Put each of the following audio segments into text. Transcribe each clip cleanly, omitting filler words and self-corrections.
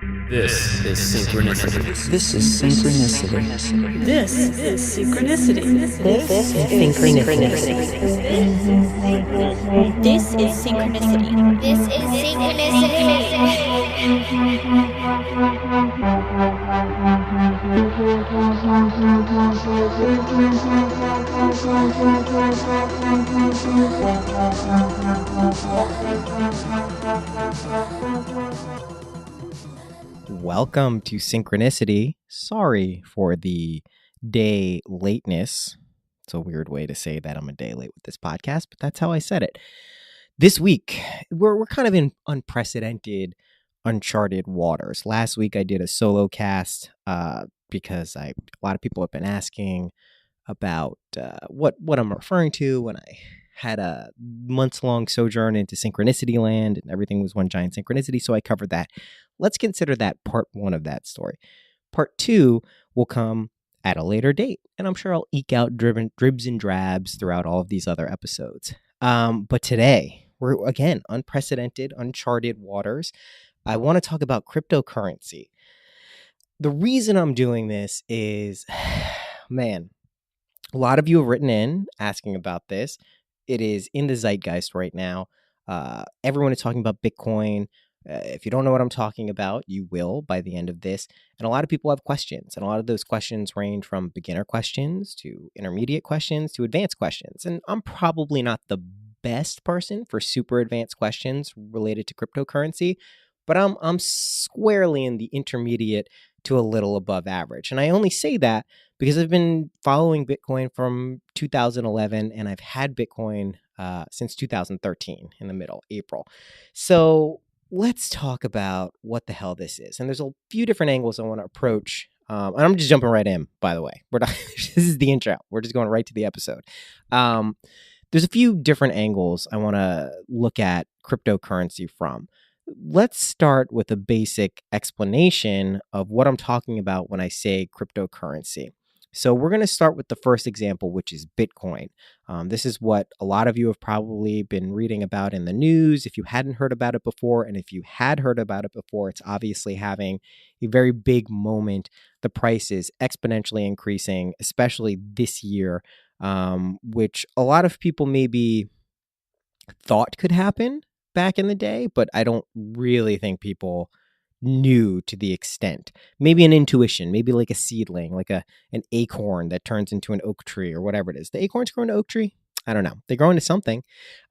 This is synchronicity. This is synchronicity. This is synchronicity. This is synchronicity. This is synchronicity. This is synchronicity. Welcome to Synchronicity. Sorry for the day lateness. It's a weird way to say that I'm a day late with this podcast, but that's how I said it. This week, we're kind of in unprecedented, uncharted waters. Last week, I did a solo cast because a lot of people have been asking about what I'm referring to when I had a months-long sojourn into synchronicity land and everything was one giant synchronicity, so I covered that. Let's consider that part one of that story. Part two will come at a later date, and I'm sure I'll eke out dribs and drabs throughout all of these other episodes. But today, we're, again, unprecedented, uncharted waters. I want to talk about cryptocurrency. The reason I'm doing this is, man, a lot of you have written in asking about this. It is in the zeitgeist right now. Everyone is talking about Bitcoin. If you don't know what I'm talking about, you will by the end of this. And a lot of people have questions. And a lot of those questions range from beginner questions to intermediate questions to advanced questions. And I'm probably not the best person for super advanced questions related to cryptocurrency, but I'm squarely in the intermediate to a little above average. And I only say that because I've been following Bitcoin from 2011 and I've had Bitcoin since 2013 in the middle, April. So let's talk about what the hell this is. And there's a few different angles I want to approach. And I'm just jumping right in, by the way. This is the intro. We're just going right to the episode. There's a few different angles I want to look at cryptocurrency from. Let's start with a basic explanation of what I'm talking about when I say cryptocurrency. So we're going to start with the first example, which is Bitcoin. This is what a lot of you have probably been reading about in the news if you hadn't heard about it before. And if you had heard about it before, it's obviously having a very big moment. The price is exponentially increasing, especially this year, which a lot of people maybe thought could happen back in the day, but I don't really think people knew to the extent. Maybe an intuition, maybe like a seedling, like an acorn that turns into an oak tree or whatever it is. The acorns grow into oak tree? I don't know. They grow into something.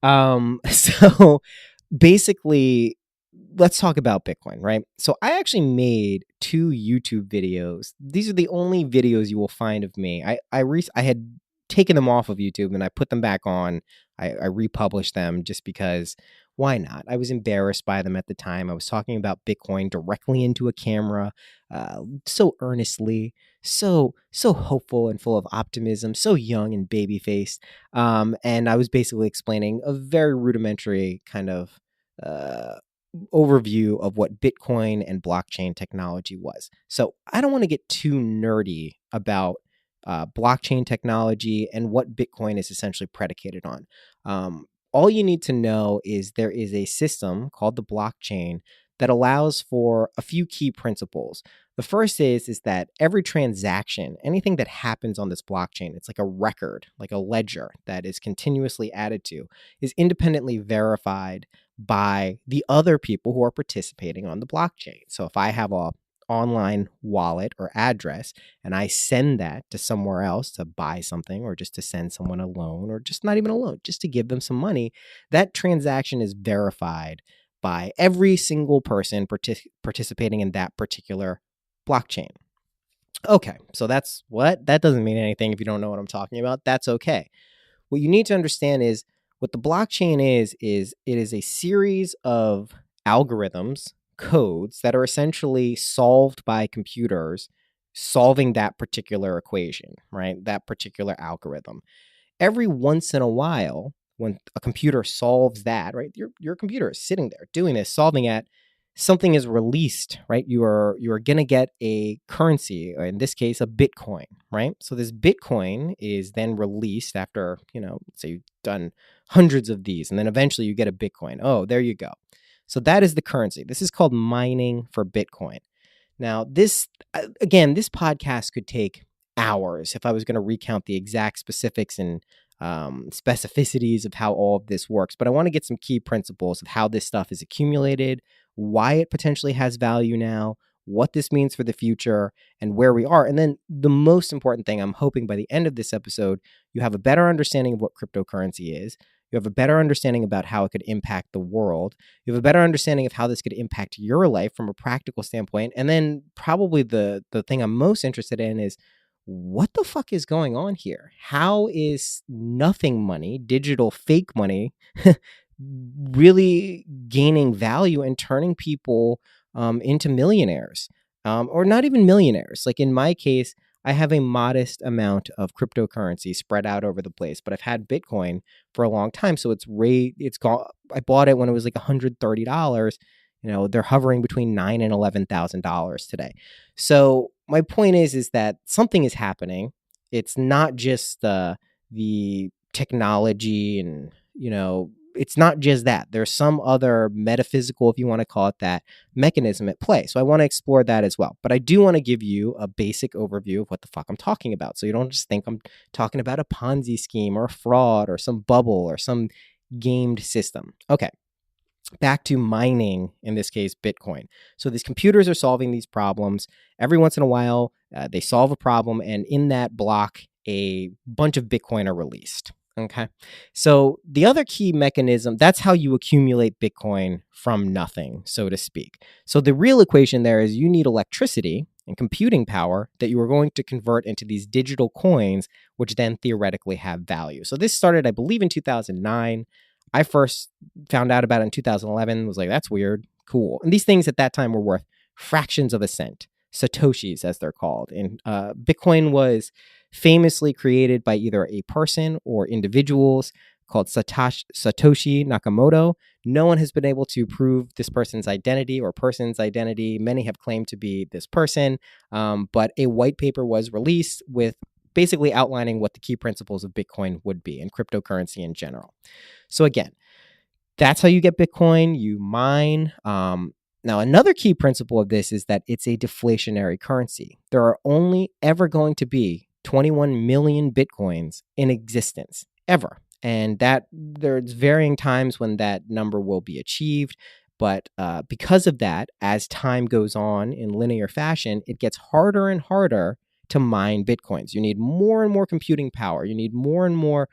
So basically, let's talk about Bitcoin, right? So I actually made 2 YouTube videos. These are the only videos you will find of me. I had taken them off of YouTube and I put them back on. I republished them just because why not? I was embarrassed by them at the time. I was talking about Bitcoin directly into a camera, so earnestly, so hopeful and full of optimism, so young and baby-faced. And I was basically explaining a very rudimentary kind of overview of what Bitcoin and blockchain technology was. So I don't want to get too nerdy about blockchain technology and what Bitcoin is essentially predicated on. All you need to know is there is a system called the blockchain that allows for a few key principles. The first is that every transaction, anything that happens on this blockchain, it's like a record, like a ledger that is continuously added to, is independently verified by the other people who are participating on the blockchain. So if I have a online wallet or address and I send that to somewhere else to buy something or just to send someone a loan or just not even a loan, just to give them some money, that transaction is verified by every single person participating in that particular blockchain. Okay, so that's what? That doesn't mean anything if you don't know what I'm talking about. That's okay. What you need to understand is what the blockchain is it is a series of algorithms, codes that are essentially solved by computers solving that particular equation, right? That particular algorithm. Every once in a while, when a computer solves that, right? Your computer is sitting there doing this, solving it, something is released, right? You are going to get a currency, or in this case, a Bitcoin, right? So this Bitcoin is then released after, say you've done hundreds of these, and then eventually you get a Bitcoin. Oh, there you go. So that is the currency. This is called mining for Bitcoin. Now, this podcast could take hours if I was going to recount the exact specifics and specificities of how all of this works. But I want to get some key principles of how this stuff is accumulated, why it potentially has value now, what this means for the future, and where we are. And then the most important thing, I'm hoping by the end of this episode, you have a better understanding of what cryptocurrency is. You have a better understanding about how it could impact the world. You have a better understanding of how this could impact your life from a practical standpoint. And then probably the thing I'm most interested in is, what the fuck is going on here? How is nothing money, digital fake money, really gaining value and turning people into millionaires? Or not even millionaires. Like in my case, I have a modest amount of cryptocurrency spread out over the place, but I've had Bitcoin for a long time. So it's gone. I bought it when it was like $130. They're hovering between $9,000 and $11,000 today. So my point is that something is happening. It's not just the technology and, it's not just that. There's some other metaphysical, if you want to call it that, mechanism at play. So I want to explore that as well. But I do want to give you a basic overview of what the fuck I'm talking about. So you don't just think I'm talking about a Ponzi scheme or a fraud or some bubble or some gamed system. Okay. Back to mining, in this case, Bitcoin. So these computers are solving these problems. Every once in a while, they solve a problem, and in that block, a bunch of Bitcoin are released. Okay. So the other key mechanism, that's how you accumulate Bitcoin from nothing, so to speak. So the real equation there is you need electricity and computing power that you are going to convert into these digital coins, which then theoretically have value. So this started, I believe, in 2009. I first found out about it in 2011, was like, that's weird, cool. And these things at that time were worth fractions of a cent, Satoshis as they're called. And Bitcoin was famously created by either a person or individuals called Satoshi Nakamoto. No one has been able to prove this person's identity or person's identity. Many have claimed to be this person, but a white paper was released with basically outlining what the key principles of Bitcoin would be and cryptocurrency in general. So again, that's how you get Bitcoin. You mine. Now, another key principle of this is that it's a deflationary currency. There are only ever going to be 21 million Bitcoins in existence, ever. And that there's varying times when that number will be achieved. But because of that, as time goes on in linear fashion, it gets harder and harder to mine Bitcoins. You need more and more computing power. You need more and more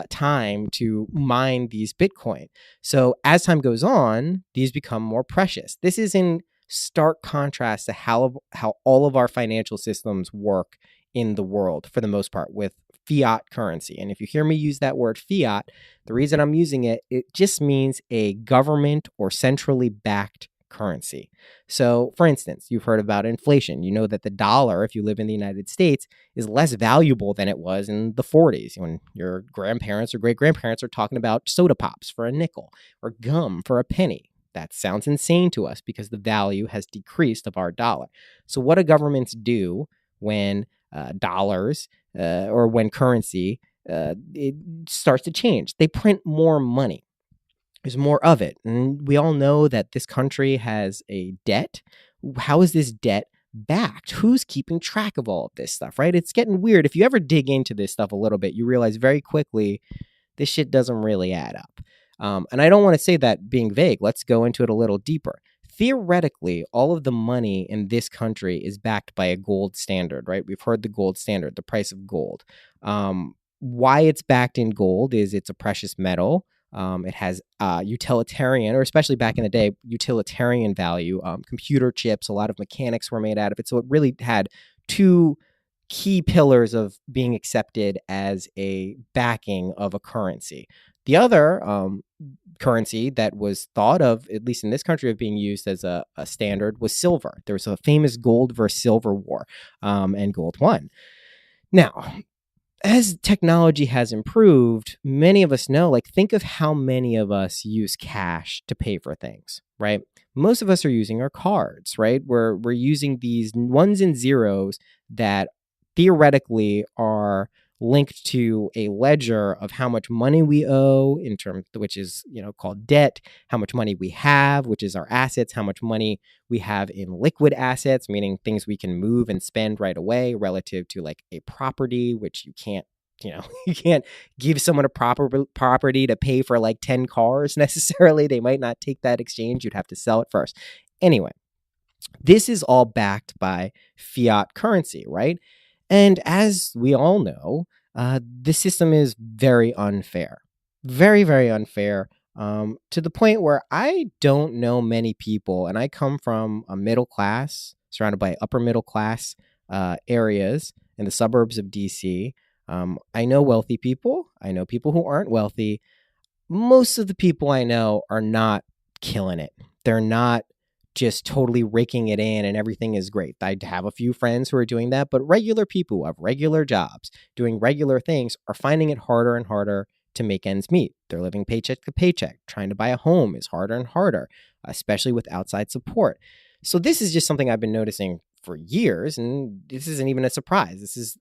time to mine these Bitcoin. So as time goes on, these become more precious. This is in stark contrast to how all of our financial systems work in the world for the most part with fiat currency. And if you hear me use that word fiat, the reason I'm using it, it just means a government or centrally backed currency. So, for instance, you've heard about inflation. You know that the dollar, if you live in the United States, is less valuable than it was in the 40s when your grandparents or great-grandparents are talking about soda pops for a nickel or gum for a penny. That sounds insane to us because the value has decreased of our dollar. So what do governments do when dollars or when currency it starts to change? They print more money. There's more of it. And we all know that this country has a debt. How is this debt backed? Who's keeping track of all of this stuff, right? It's getting weird. If you ever dig into this stuff a little bit, you realize very quickly this shit doesn't really add up. And I don't want to say that being vague. Let's go into it a little deeper. Theoretically, all of the money in this country is backed by a gold standard, right? We've heard the gold standard, the price of gold. Why it's backed in gold is it's a precious metal. It has utilitarian, or especially back in the day, utilitarian value. Computer chips, a lot of mechanics were made out of it. So it really had two key pillars of being accepted as a backing of a currency. The other currency that was thought of, at least in this country, of being used as a standard was silver. There was a famous gold versus silver war, and gold won. Now, as technology has improved, many of us know, think of how many of us use cash to pay for things, right? Most of us are using our cards, right? We're using these ones and zeros that theoretically are linked to a ledger of how much money we owe in terms, which is, called debt, how much money we have, which is our assets, how much money we have in liquid assets, meaning things we can move and spend right away relative to like a property, which you can't, you can't give someone a property to pay for like 10 cars necessarily. They might not take that exchange. You'd have to sell it first. Anyway, this is all backed by fiat currency, right? And as we all know, the system is very unfair, very, very unfair, to the point where I don't know many people, and I come from a middle class, surrounded by upper middle class areas in the suburbs of DC. I know wealthy people. I know people who aren't wealthy. Most of the people I know are not killing it. They're not just totally raking it in and everything is great. I have a few friends who are doing that, but regular people who have regular jobs doing regular things are finding it harder and harder to make ends meet. They're living paycheck to paycheck. Trying to buy a home is harder and harder, especially with outside support. So this is just something I've been noticing for years, and this isn't even a surprise. This is,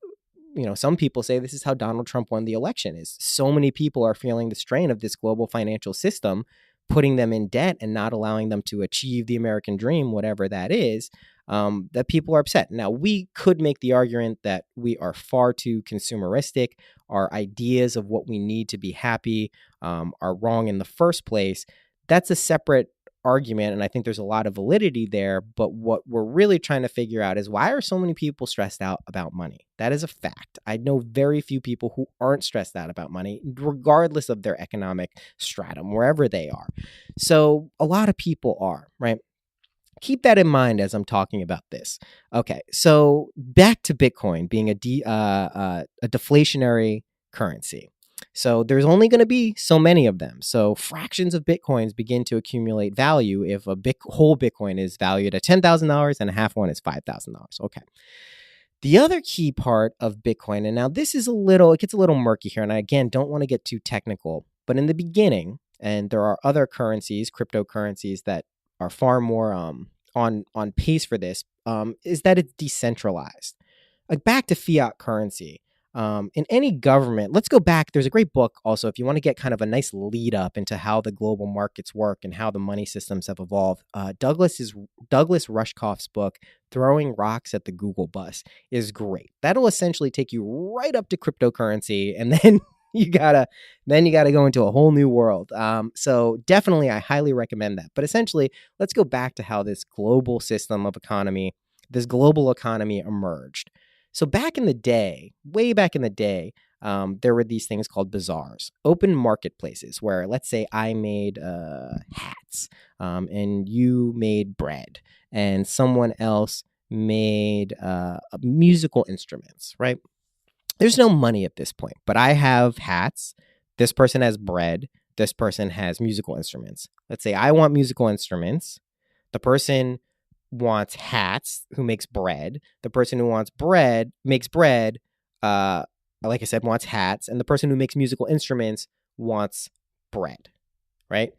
some people say this is how Donald Trump won the election, is so many people are feeling the strain of this global financial system, putting them in debt and not allowing them to achieve the American dream, whatever that is, that people are upset. Now, we could make the argument that we are far too consumeristic. Our ideas of what we need to be happy are wrong in the first place. That's a separate argument, and I think there's a lot of validity there. But what we're really trying to figure out is, why are so many people stressed out about money? That is a fact. I know very few people who aren't stressed out about money, regardless of their economic stratum, wherever they are. So a lot of people are, right? Keep that in mind as I'm talking about this. Okay, so back to Bitcoin being a deflationary currency. So there's only going to be so many of them. So fractions of Bitcoins begin to accumulate value if a whole Bitcoin is valued at $10,000 and a half one is $5,000. Okay. The other key part of Bitcoin, and now this is it gets a little murky here, and I, again, don't want to get too technical, but in the beginning, and there are other currencies, cryptocurrencies, that are far more on pace for this, is that it's decentralized. Like, back to fiat currency. In any government, let's go back. There's a great book also, if you want to get kind of a nice lead up into how the global markets work and how the money systems have evolved. Douglas Rushkoff's book, Throwing Rocks at the Google Bus, is great. That'll essentially take you right up to cryptocurrency, and then you gotta go into a whole new world. So definitely, I highly recommend that. But essentially, let's go back to how this global system of economy, this global economy, emerged. So back in the day, way back in the day, there were these things called bazaars, open marketplaces, where, let's say, I made hats, and you made bread, and someone else made musical instruments, right? There's no money at this point, but I have hats. This person has bread. This person has musical instruments. Let's say I want musical instruments. The person wants hats, who makes bread. The person who wants bread makes bread, like I said, wants hats. And the person who makes musical instruments wants bread, right?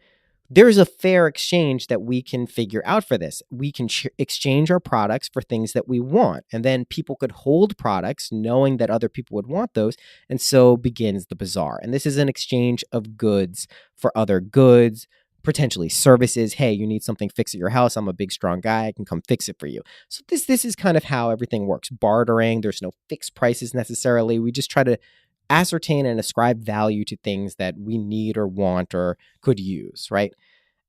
There's a fair exchange that we can figure out for this. We can exchange our products for things that we want. And then people could hold products knowing that other people would want those. And so begins the bazaar. And this is an exchange of goods for other goods, potentially services. Hey, you need something fixed at your house. I'm a big, strong guy. I can come fix it for you. So this is kind of how everything works. Bartering. There's no fixed prices necessarily. We just try to ascertain and ascribe value to things that we need or want or could use, right?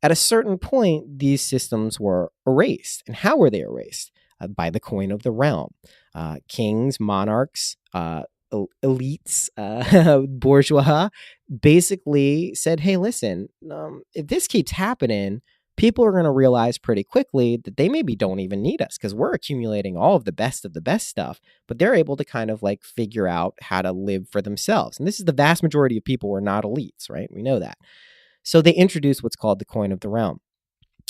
At a certain point, these systems were erased. And how were they erased? By the coin of the realm. Kings, monarchs, elites, bourgeois, basically said, hey, listen, if this keeps happening, people are going to realize pretty quickly that they maybe don't even need us, because we're accumulating all of the best stuff, but they're able to kind of like figure out how to live for themselves. And this is the vast majority of people who are not elites, right? We know that. So they introduced what's called the coin of the realm.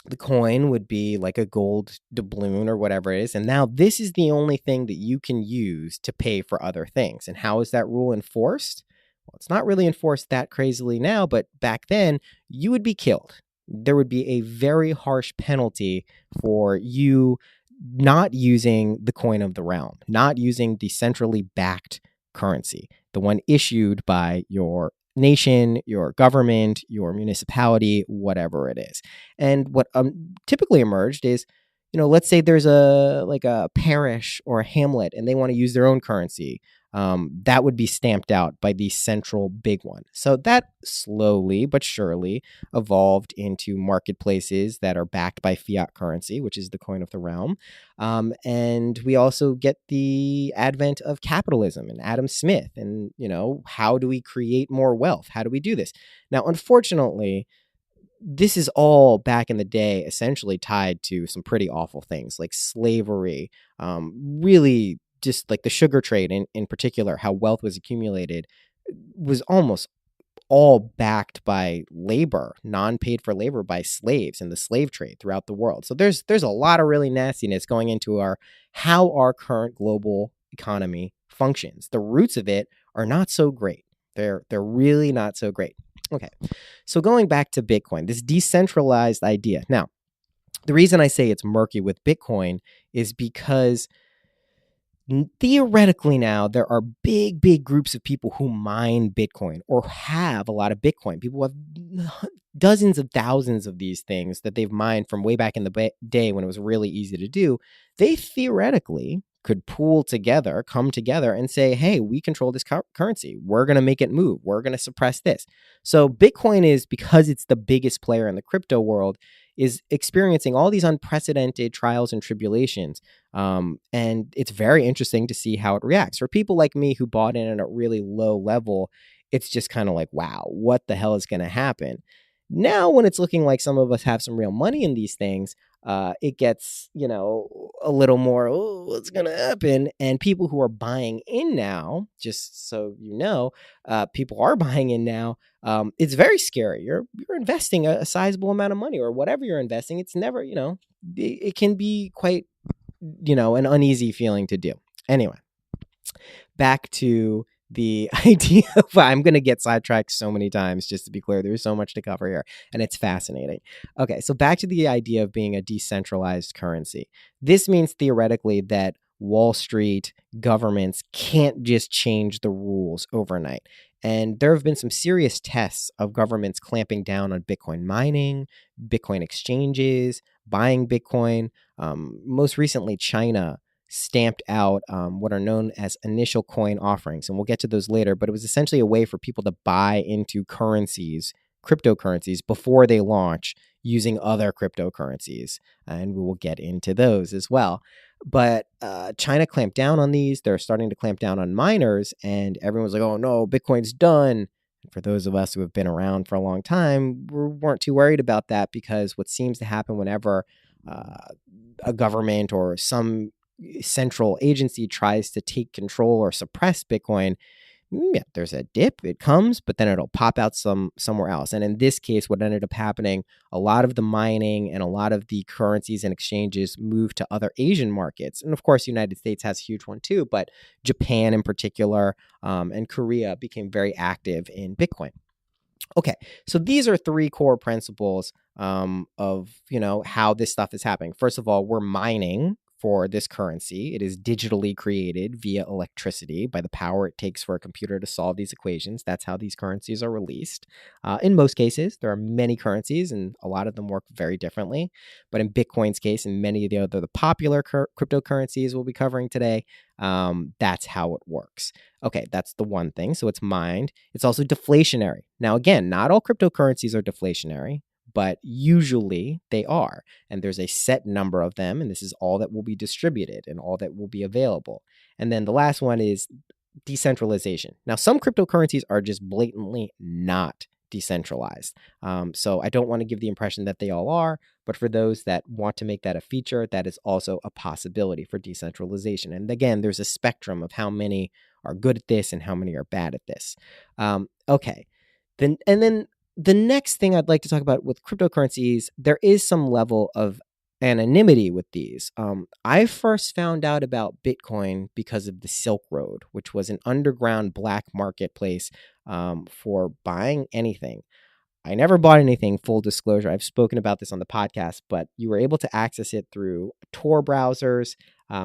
The coin would be like a gold doubloon or whatever it is. And now this is the only thing that you can use to pay for other things. And how is that rule enforced? Well, it's not really enforced that crazily now, but back then you would be killed. There would be a very harsh penalty for you not using the coin of the realm, not using the centrally backed currency, the one issued by your nation, your government, your municipality, whatever it is. And what typically emerged is, let's say there's a parish or a hamlet and they want to use their own currency. That would be stamped out by the central big one. So that slowly but surely evolved into marketplaces that are backed by fiat currency, which is the coin of the realm. And we also get the advent of capitalism and Adam Smith and, how do we create more wealth? How do we do this? Now, unfortunately, this is all back in the day essentially tied to some pretty awful things like slavery, really just like the sugar trade in particular, how wealth was accumulated was almost all backed by labor, non-paid for labor by slaves in the slave trade throughout the world. So there's a lot of really nastiness going into how our current global economy functions. The roots of it are not so great. They're really not so great. Okay, so going back to Bitcoin, this decentralized idea. Now, the reason I say it's murky with Bitcoin is because theoretically now there are big groups of people who mine Bitcoin or have a lot of Bitcoin. People have dozens of thousands of these things that they've mined from way back in the day when it was really easy to do. They theoretically could come together and say, hey, we control this currency. We're going to make it move. We're going to suppress this. So Bitcoin is, because it's the biggest player in the crypto world, is experiencing all these unprecedented trials and tribulations. And it's very interesting to see how it reacts. For people like me who bought in at a really low level, it's just kind of like, wow, what the hell is going to happen? Now, when it's looking like some of us have some real money in these things, it gets, a little more, what's going to happen? And people who are buying in now, just so people are buying in now. It's very scary. You're investing a sizable amount of money or whatever you're investing. It's never, it can be quite, an uneasy feeling to do. Anyway, back to the idea of, I'm going to get sidetracked so many times, just to be clear, there's so much to cover here and it's fascinating. Okay, so back to the idea of being a decentralized currency. This means theoretically that Wall Street governments can't just change the rules overnight. And there have been some serious tests of governments clamping down on Bitcoin mining, Bitcoin exchanges, buying Bitcoin. Most recently, China stamped out what are known as initial coin offerings. And we'll get to those later, but it was essentially a way for people to buy into cryptocurrencies, before they launch using other cryptocurrencies. And we will get into those as well. But China clamped down on these. They're starting to clamp down on miners, and everyone's like, oh no, Bitcoin's done. And for those of us who have been around for a long time, we weren't too worried about that, because what seems to happen whenever a government or some central agency tries to take control or suppress Bitcoin, there's a dip, it comes, but then it'll pop out somewhere else. And in this case, what ended up happening, a lot of the mining and a lot of the currencies and exchanges moved to other Asian markets. And of course, the United States has a huge one too, but Japan in particular, and Korea became very active in Bitcoin. Okay, so these are three core principles of how this stuff is happening. First of all, we're mining for this currency. It is digitally created via electricity by the power it takes for a computer to solve these equations. That's how these currencies are released. In most cases, there are many currencies, and a lot of them work very differently. But in Bitcoin's case, and many of the other popular cryptocurrencies we'll be covering today, that's how it works. Okay, that's the one thing. So it's mined. It's also deflationary. Now, again, not all cryptocurrencies are deflationary, but usually they are. And there's a set number of them, and this is all that will be distributed and all that will be available. And then the last one is decentralization. Now, some cryptocurrencies are just blatantly not decentralized. So I don't want to give the impression that they all are, but for those that want to make that a feature, that is also a possibility for decentralization. And again, there's a spectrum of how many are good at this and how many are bad at this. Okay. Then the next thing I'd like to talk about with cryptocurrencies, there is some level of anonymity with these. I first found out about Bitcoin because of the Silk Road, which was an underground black marketplace for buying anything. I never bought anything, full disclosure. I've spoken about this on the podcast, but you were tor browsers,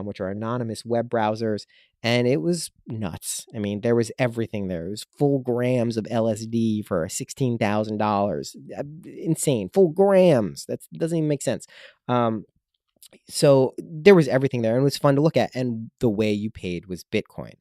which are anonymous web browsers. And it was nuts. I mean, there was everything there. It was full grams of LSD for $16,000. Insane. Full grams. That doesn't even make sense. So there was everything there, and it was fun to look at. And the way you paid was Bitcoin.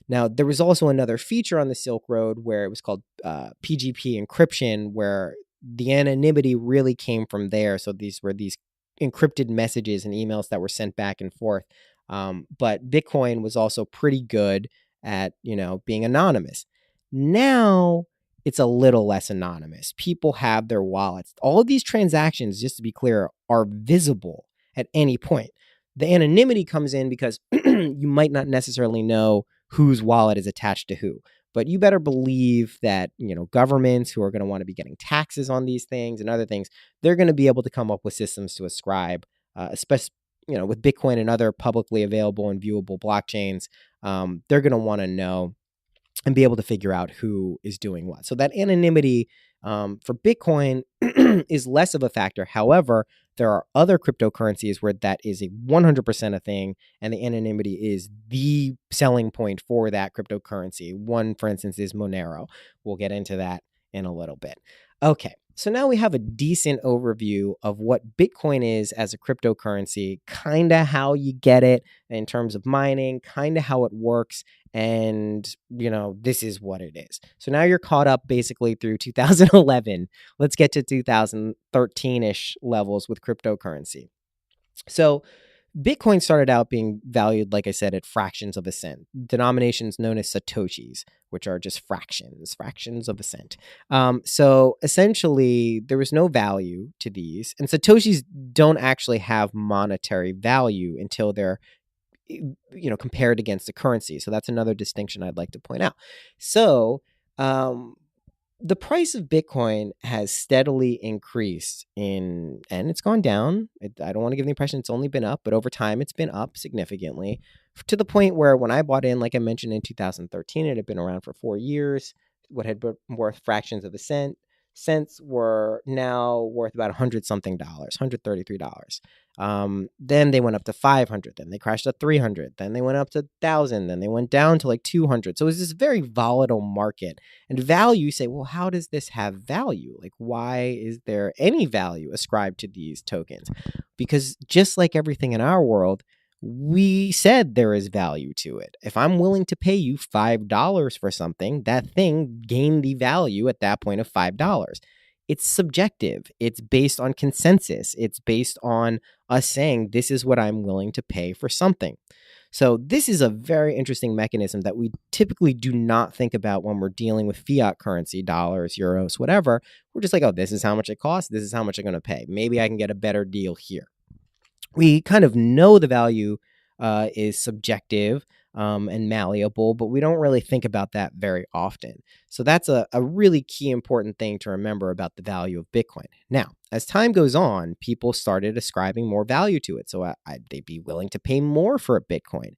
Now, there was also another feature on the Silk Road where it was called PGP encryption, where the anonymity really came from there. So these were these encrypted messages and emails that were sent back and forth. But Bitcoin was also pretty good at, being anonymous. Now it's a little less anonymous. People have their wallets. All of these transactions, just to be clear, are visible at any point. The anonymity comes in because you might not necessarily know whose wallet is attached to who. But you better believe that, governments who are going to want to be getting taxes on these things and other things, they're going to be able to come up with systems to ascribe, especially, with Bitcoin and other publicly available and viewable blockchains. They're going to want to know and be able to figure out who is doing what. So that anonymity for Bitcoin is less of a factor. However, there are other cryptocurrencies where that is a 100% a thing, and the anonymity is the selling point for that cryptocurrency. One, for instance, is Monero. We'll get into that in a little bit. Okay, so now we have a decent overview of what Bitcoin is as a cryptocurrency, kind of how you get it in terms of mining, kind of how it works, and, this is what it is. So now you're caught up basically through 2011. Let's get to 2013-ish levels with cryptocurrency. So Bitcoin started out being valued, like I said, at fractions of a cent, denominations known as Satoshis, which are just fractions of a cent. So essentially, there was no value to these. And Satoshis don't actually have monetary value until they're compared against the currency. So that's another distinction I'd like to point out. So the price of Bitcoin has steadily increased and it's gone down. I don't want to give the impression it's only been up, but over time it's been up significantly to the point where when I bought in, like I mentioned in 2013, it had been around for 4 years. What had been worth fractions of a cents were now worth about $100-something, $133. Then they went up to 500, then they crashed to 300, then they went up to 1,000, then they went down to like 200. So it was this very volatile market. And value, you say, well, how does this have value? Like, why is there any value ascribed to these tokens? Because just like everything in our world, we said there is value to it. If I'm willing to pay you $5 for something, that thing gained the value at that point of $5. It's subjective. It's based on consensus. It's based on us saying this is what I'm willing to pay for something. So this is a very interesting mechanism that we typically do not think about when we're dealing with fiat currency, dollars, euros, whatever. We're just like, oh, this is how much it costs. This is how much I'm going to pay. Maybe I can get a better deal here. We kind of know the value is subjective and malleable, but we don't really think about that very often. So that's a really key important thing to remember about the value of Bitcoin. Now, as time goes on, people started ascribing more value to it. So they'd be willing to pay more for a Bitcoin,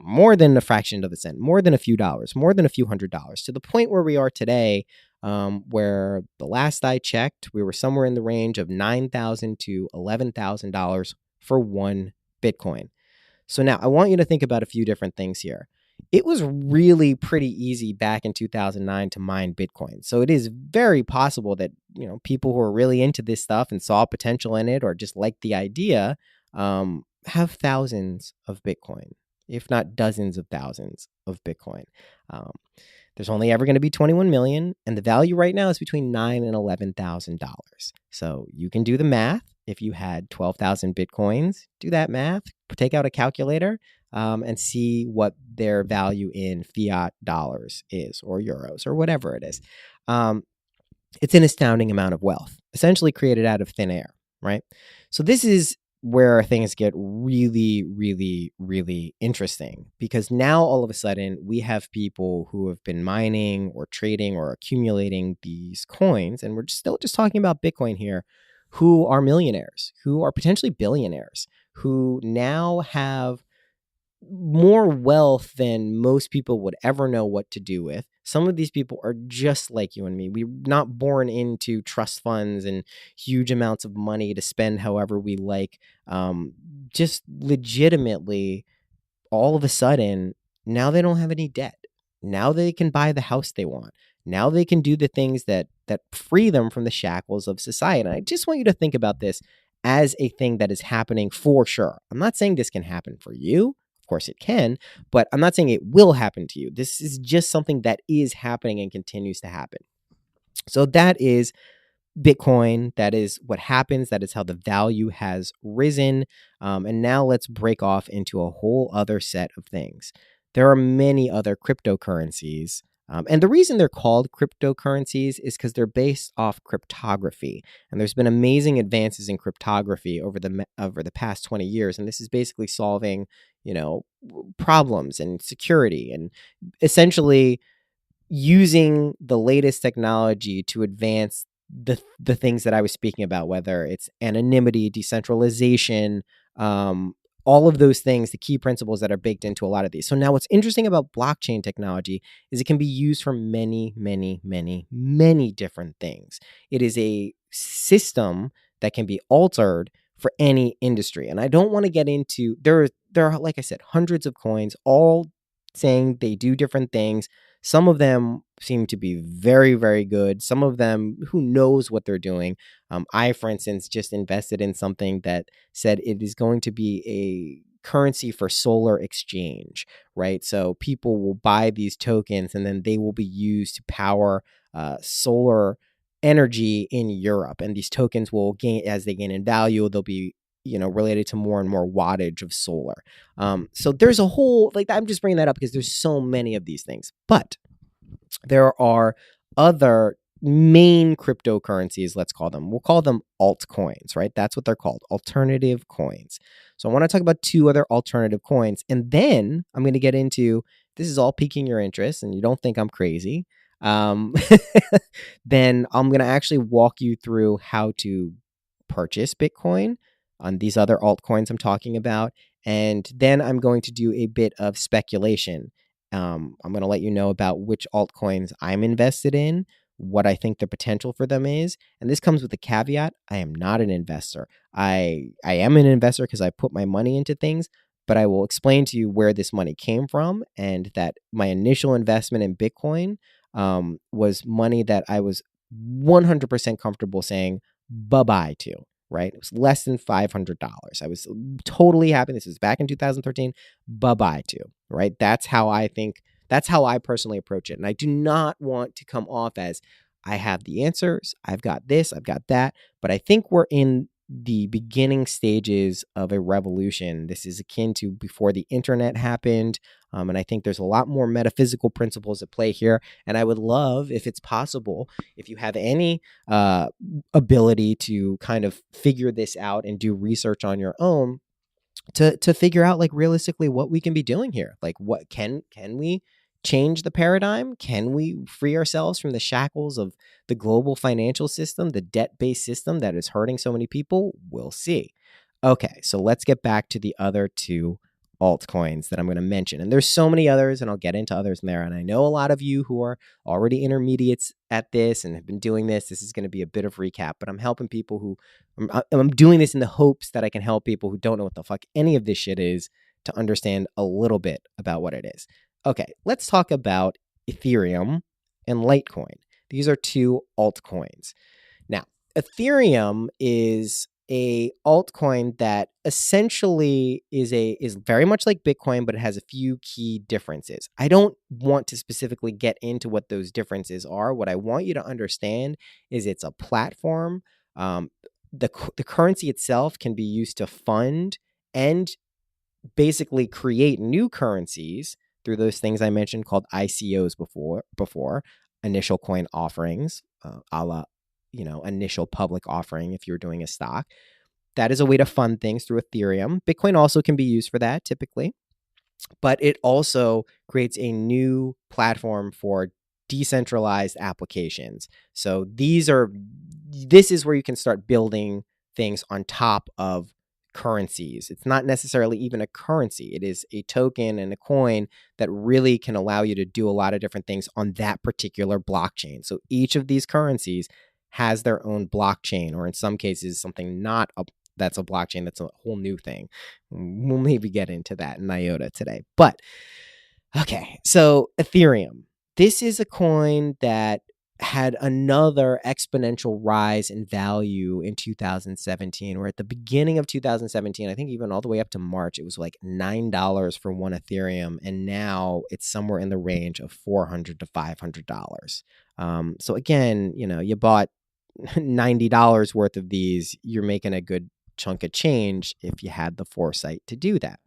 more than a fraction of a cent, more than a few dollars, more than a few $100s, to the point where we are today, where the last I checked, we were somewhere in the range of $9,000 to $11,000 for one Bitcoin. So now I want you to think about a few different things here. It was really pretty easy back in 2009 to mine Bitcoin. So it is very possible that, people who are really into this stuff and saw potential in it or just like the idea, have thousands of Bitcoin, if not dozens of thousands of Bitcoin. There's only ever going to be 21 million, and the value right now is between $9,000 and $11,000. So you can do the math. If you had 12,000 Bitcoins, do that math, take out a calculator, and see what their value in fiat dollars is, or euros, or whatever it is. It's an astounding amount of wealth, essentially created out of thin air, right? So this is where things get really, really, really interesting, because now all of a sudden we have people who have been mining or trading or accumulating these coins, and we're still just talking about Bitcoin here, who are millionaires, who are potentially billionaires, who now have more wealth than most people would ever know what to do with. Some of these people are just like you and me. We're not born into trust funds and huge amounts of money to spend however we like. Just legitimately all of a sudden, now they don't have any debt. Now they can buy the house they want. Now they can do the things that free them from the shackles of society. And I just want you to think about this as a thing that is happening for sure. I'm not saying this can happen for you. Of course it can, but I'm not saying it will happen to you. This is just something that is happening and continues to happen. So that is Bitcoin. That is what happens. That is how the value has risen. And now let's break off into a whole other set of things. There are many other cryptocurrencies. And the reason they're called cryptocurrencies is because they're based off cryptography. And there's been amazing advances in cryptography over the past 20 years. And this is basically solving, problems and security and essentially using the latest technology to advance the things that I was speaking about, whether it's anonymity, decentralization, all of those things, the key principles that are baked into a lot of these. So now what's interesting about blockchain technology is it can be used for many, many, many, many different things. It is a system that can be altered for any industry. And I don't want to get into, there are, like I said, hundreds of coins, all saying they do different things. Some of them seem to be very, very good. Some of them, who knows what they're doing. I, for instance, just invested in something that said it is going to be a currency for solar exchange, right? So people will buy these tokens and then they will be used to power solar energy in Europe. And these tokens will gain, as they gain in value, they'll be related to more and more wattage of solar. So there's a whole, I'm just bringing that up because there's so many of these things. But there are other main cryptocurrencies, let's call them. We'll call them altcoins, right? That's what they're called, alternative coins. So I want to talk about two other alternative coins. And then I'm going to get into, this is all piquing your interest and you don't think I'm crazy. Then I'm going to actually walk you through how to purchase Bitcoin on these other altcoins I'm talking about. And then I'm going to do a bit of speculation. I'm going to let you know about which altcoins I'm invested in, what I think the potential for them is. And this comes with a caveat. I am not an investor. I am an investor because I put my money into things, but I will explain to you where this money came from and that my initial investment in Bitcoin was money that I was 100% comfortable saying bye-bye to. Right? It was less than $500. I was totally happy. This was back in 2013. Bye-bye to, right? That's how I personally approach it. And I do not want to come off as I have the answers. I've got this, I've got that. But I think we're in the beginning stages of a revolution. This is akin to before the internet happened. And I think there's a lot more metaphysical principles at play here. And I would love, if it's possible, if you have any ability to kind of figure this out and do research on your own to figure out realistically what we can be doing here. What can we change the paradigm? Can we free ourselves from the shackles of the global financial system, the debt-based system that is hurting so many people? We'll see. Okay, so let's get back to the other two altcoins that I'm going to mention. And there's so many others, and I'll get into others in there. And I know a lot of you who are already intermediates at this and have been doing this. This is going to be a bit of recap, but I'm helping people who, I'm doing this in the hopes that I can help people who don't know what the fuck any of this shit is to understand a little bit about what it is. Okay, let's talk about Ethereum and Litecoin. These are two altcoins. Now, Ethereum is a altcoin that essentially is very much like Bitcoin, but it has a few key differences. I don't want to specifically get into what those differences are. What I want you to understand is it's a platform. The currency itself can be used to fund and basically create new currencies through those things I mentioned called ICOs before initial coin offerings, a la initial public offering if you're doing a stock. That is a way to fund things through Ethereum. Bitcoin also can be used for that typically, but it also creates a new platform for decentralized applications. So this is where you can start building things on top of currencies. It's not necessarily even a currency. It is a token and a coin that really can allow you to do a lot of different things on that particular blockchain. So each of these currencies has their own blockchain, or in some cases, something not that's a blockchain. That's a whole new thing. We'll maybe get into that in IOTA today. But okay, so Ethereum. This is a coin that had another exponential rise in value in 2017, where at the beginning of 2017, I think even all the way up to March, it was like $9 for one Ethereum. And now it's somewhere in the range of $400 to $500. So again, you bought $90 worth of these, you're making a good chunk of change if you had the foresight to do that.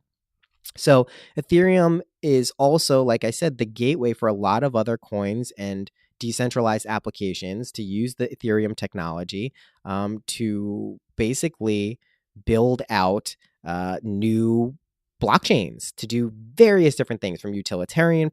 So Ethereum is also, like I said, the gateway for a lot of other coins and decentralized applications to use the Ethereum technology to basically build out new blockchains to do various different things, from utilitarian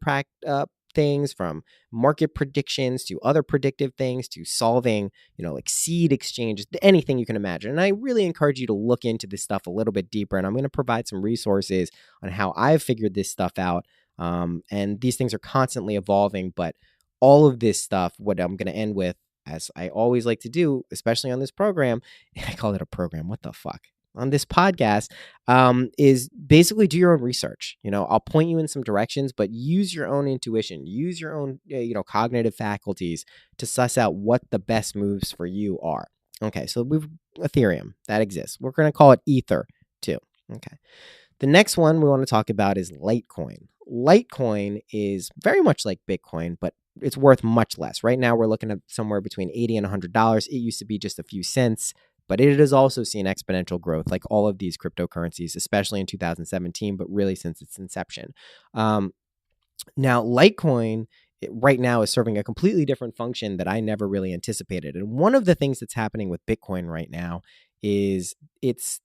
things, from market predictions to other predictive things, to solving, like seed exchanges, anything you can imagine. And I really encourage you to look into this stuff a little bit deeper. And I'm going to provide some resources on how I've figured this stuff out. And these things are constantly evolving, but all of this stuff, what I'm going to end with, as I always like to do, especially on this program, I call it a program. What the fuck? On this podcast, is basically do your own research. I'll point you in some directions, but use your own intuition, use your own, cognitive faculties to suss out what the best moves for you are. Okay, so we've Ethereum, that exists. We're going to call it Ether too. Okay. The next one we want to talk about is Litecoin. Litecoin is very much like Bitcoin, but it's worth much less. Right now, we're looking at somewhere between $80 and $100. It used to be just a few cents. But it has also seen exponential growth, like all of these cryptocurrencies, especially in 2017, but really since its inception. Now, Litecoin right now is serving a completely different function that I never really anticipated. And one of the things that's happening with Bitcoin right now is it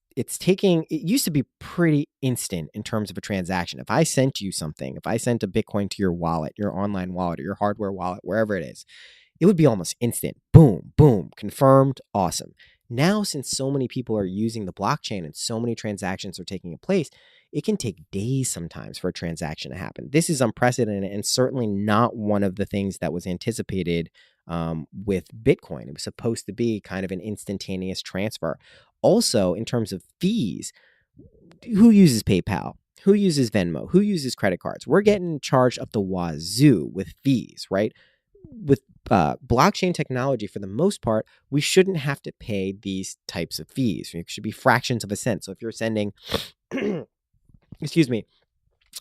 used to be pretty instant in terms of a transaction. If I sent you something, if I sent a Bitcoin to your wallet, your online wallet, or your hardware wallet, wherever it is, it would be almost instant. Boom, boom, confirmed, awesome. Now, since so many people are using the blockchain and so many transactions are taking place, it can take days sometimes for a transaction to happen. This is unprecedented and certainly not one of the things that was anticipated with Bitcoin. It was supposed to be kind of an instantaneous transfer. Also, in terms of fees, who uses PayPal? Who uses Venmo? Who uses credit cards? We're getting charged up the wazoo with fees, right? With blockchain technology, for the most part, we shouldn't have to pay these types of fees. It should be fractions of a cent. So if you're sending, excuse me,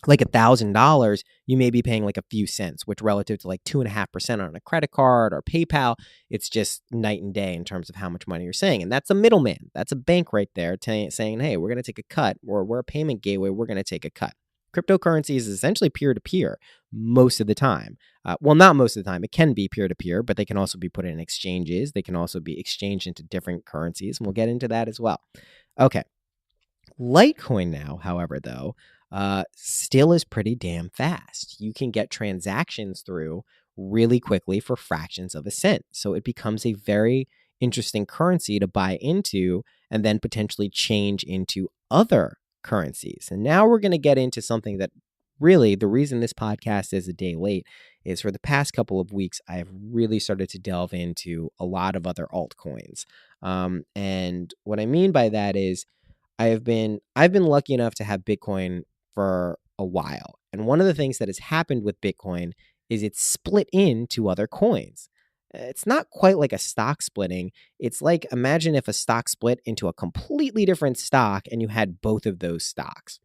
like $1,000, you may be paying like a few cents, which relative to like 2.5% on a credit card or PayPal, it's just night and day in terms of how much money you're saying. And that's a middleman. That's a bank right there saying, hey, we're going to take a cut, or we're a payment gateway, we're going to take a cut. Cryptocurrency is essentially peer-to-peer most of the time. Well, not most of the time. It can be peer-to-peer, but they can also be put in exchanges. They can also be exchanged into different currencies, and we'll get into that as well. Okay. Litecoin now, however, though, still is pretty damn fast. You can get transactions through really quickly for fractions of a cent. So it becomes a very interesting currency to buy into and then potentially change into other currencies. And now we're going to get into something that really, the reason this podcast is a day late is for the past couple of weeks, I've really started to delve into a lot of other altcoins. And what I mean by that is I've been lucky enough to have Bitcoin for a while. And one of the things that has happened with Bitcoin is it's split into other coins. It's not quite like a stock splitting. It's like, imagine if a stock split into a completely different stock and you had both of those stocks.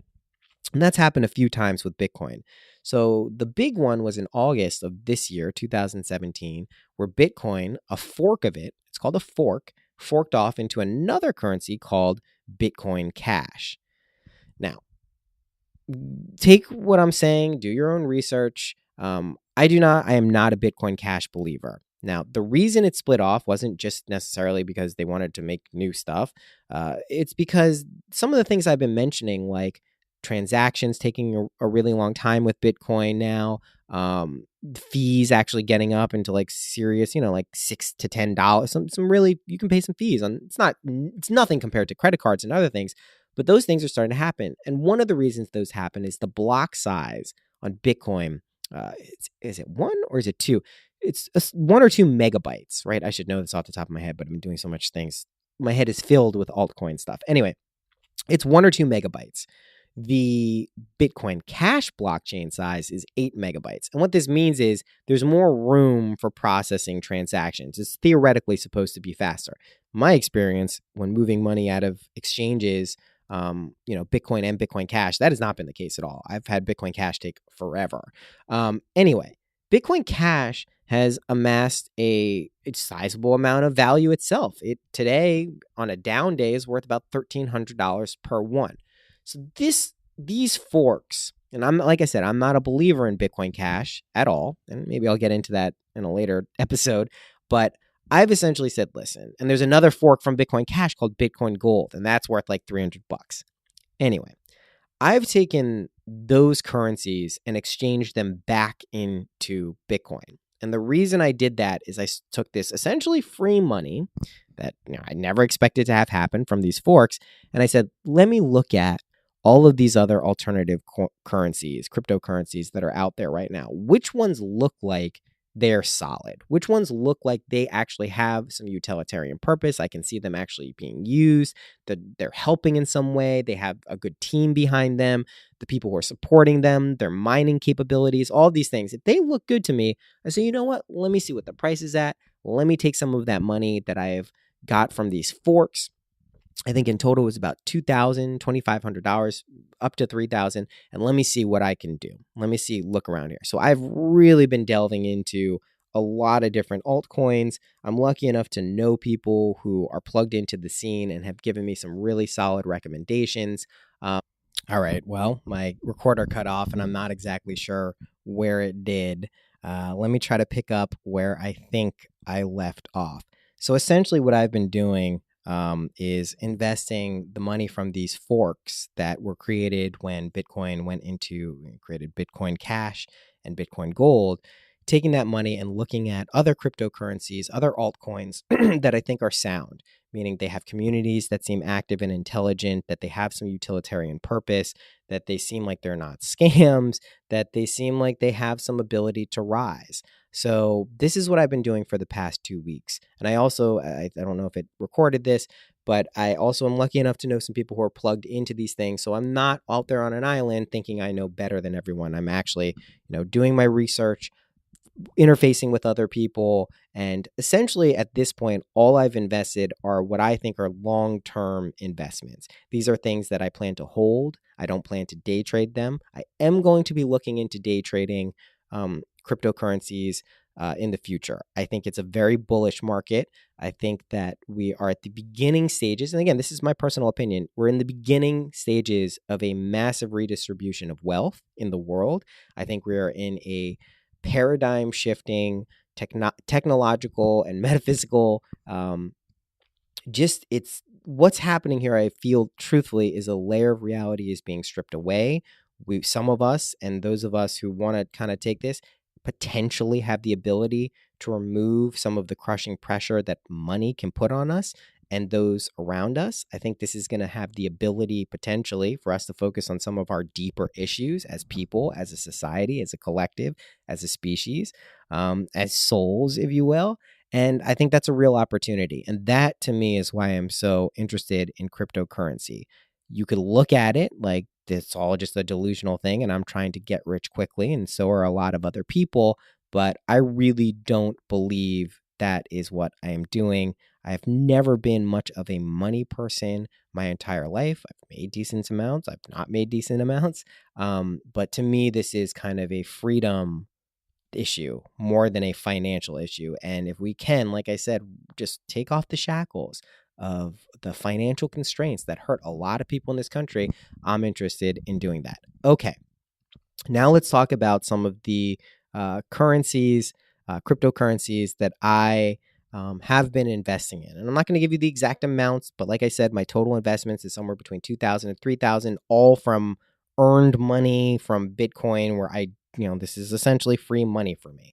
And that's happened a few times with Bitcoin. So the big one was in August of this year, 2017, where Bitcoin, a fork of it, it's called a fork, forked off into another currency called Bitcoin Cash. Now, take what I'm saying, do your own research. I am not a Bitcoin Cash believer. Now, the reason it split off wasn't just necessarily because they wanted to make new stuff. It's because some of the things I've been mentioning, like transactions taking a really long time with Bitcoin now, fees actually getting up into like serious, like $6 to $10. Some really, you can pay some fees on. It's nothing compared to credit cards and other things, but those things are starting to happen. And one of the reasons those happen is the block size on Bitcoin. Is it 1 or is it 2? It's 1 or 2 megabytes, right? I should know this off the top of my head, but I've been doing so much things my head is filled with altcoin stuff. Anyway, it's 1 or 2 megabytes. The Bitcoin Cash blockchain size is 8 megabytes. And what this means is there's more room for processing transactions. It's theoretically supposed to be faster. My experience when moving money out of exchanges, Bitcoin and Bitcoin Cash, that has not been the case at all. I've had Bitcoin Cash take forever. Anyway, Bitcoin Cash has amassed a sizable amount of value itself. It today, on a down day, is worth about $1,300 per one. So these forks, and like I said, I'm not a believer in Bitcoin Cash at all, and maybe I'll get into that in a later episode, but I've essentially said, listen, and there's another fork from Bitcoin Cash called Bitcoin Gold, and that's worth like $300. Anyway, I've taken those currencies and exchanged them back into Bitcoin. And the reason I did that is I took this essentially free money that I never expected to have happen from these forks, and I said, let me look at all of these other alternative currencies, cryptocurrencies that are out there right now. Which ones look like they're solid? Which ones look like they actually have some utilitarian purpose? I can see them actually being used, that they're helping in some way. They have a good team behind them, the people who are supporting them, their mining capabilities, all these things. If they look good to me, I say, you know what? Let me see what the price is at. Let me take some of that money that I have got from these forks. I think in total it was about $2,000, $2,500, up to $3,000. And let me see what I can do. Let me look around here. So I've really been delving into a lot of different altcoins. I'm lucky enough to know people who are plugged into the scene and have given me some really solid recommendations. All right, well, my recorder cut off and I'm not exactly sure where it did. Let me try to pick up where I think I left off. So essentially what I've been doing is investing the money from these forks that were created when Bitcoin created Bitcoin Cash and Bitcoin Gold, taking that money and looking at other cryptocurrencies, other altcoins that I think are sound, meaning they have communities that seem active and intelligent, that they have some utilitarian purpose, that they seem like they're not scams, that they seem like they have some ability to rise. So this is what I've been doing for the past 2 weeks. And I also, I don't know if it recorded this, but I also am lucky enough to know some people who are plugged into these things. So I'm not out there on an island thinking I know better than everyone. I'm actually, doing my research, interfacing with other people. And essentially at this point, all I've invested are what I think are long-term investments. These are things that I plan to hold. I don't plan to day trade them. I am going to be looking into day trading cryptocurrencies in the future. I think it's a very bullish market. I think that we are at the beginning stages. And again, this is my personal opinion. We're in the beginning stages of a massive redistribution of wealth in the world. I think we are in a paradigm shifting technological and metaphysical it's what's happening here. I feel truthfully is a layer of reality is being stripped away. Some of us and those of us who want to kind of take this potentially have the ability to remove some of the crushing pressure that money can put on us and those around us. I think this is going to have the ability potentially for us to focus on some of our deeper issues as people, as a society, as a collective, as a species, as souls, if you will. And I think that's a real opportunity. And that to me is why I'm so interested in cryptocurrency. You could look at it like it's all just a delusional thing and I'm trying to get rich quickly. And so are a lot of other people. But I really don't believe that is what I am doing. I've never been much of a money person my entire life. I've made decent amounts. I've not made decent amounts. But to me, this is kind of a freedom issue more than a financial issue. And if we can, like I said, just take off the shackles of the financial constraints that hurt a lot of people in this country, I'm interested in doing that. Okay. Now let's talk about some of the cryptocurrencies that I have been investing in. And I'm not going to give you the exact amounts, but like I said, my total investments is somewhere between $2,000 and $3,000, all from earned money from Bitcoin, where this is essentially free money for me.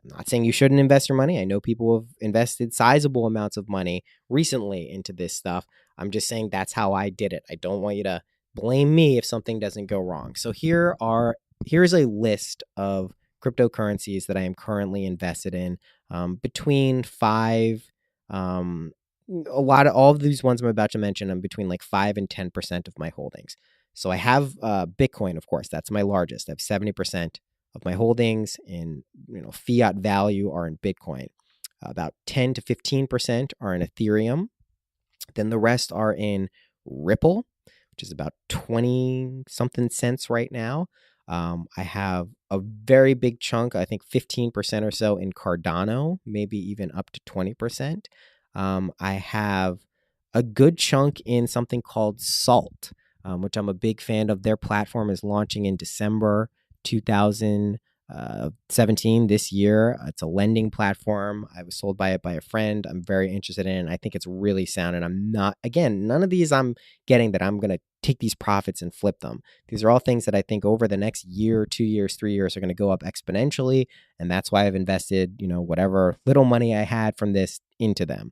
I'm not saying you shouldn't invest your money. I know people have invested sizable amounts of money recently into this stuff. I'm just saying that's how I did it. I don't want you to blame me if something doesn't go wrong. So here's a list of cryptocurrencies that I am currently invested in, between 5 all of these ones I'm about to mention, I'm between like 5 and 10% of my holdings. So I have Bitcoin, of course, that's my largest. I have 70% of my holdings in fiat value are in Bitcoin. About 10 to 15% are in Ethereum. Then the rest are in Ripple, which is about 20 something cents right now. I have a very big chunk, I think 15% or so in Cardano, maybe even up to 20%. I have a good chunk in something called Salt, which I'm a big fan of. Their platform is launching in December 2017 this year. It's a lending platform. I was sold by it by a friend. I'm very interested in it. And I think it's really sound. And I'm not, again, none of these I'm getting that I'm going to take these profits and flip them. These are all things that I think over the next year, 2 years, 3 years are going to go up exponentially. And that's why I've invested, whatever little money I had from this into them.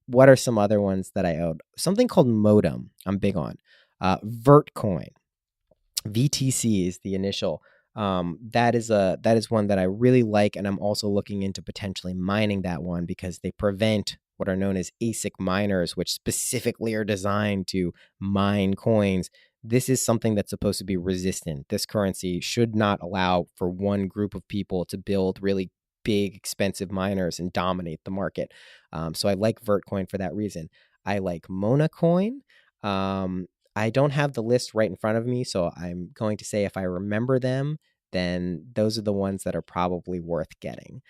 What are some other ones that I owed? Something called Modem, I'm big on. Vertcoin. VTC is the initial. That is one that I really like, and I'm also looking into potentially mining that one because they prevent what are known as ASIC miners, which specifically are designed to mine coins. This is something that's supposed to be resistant. This currency should not allow for one group of people to build really big, expensive miners and dominate the market. So I like Vertcoin for that reason. I like Monacoin. I don't have the list right in front of me, so I'm going to say if I remember them, then those are the ones that are probably worth getting.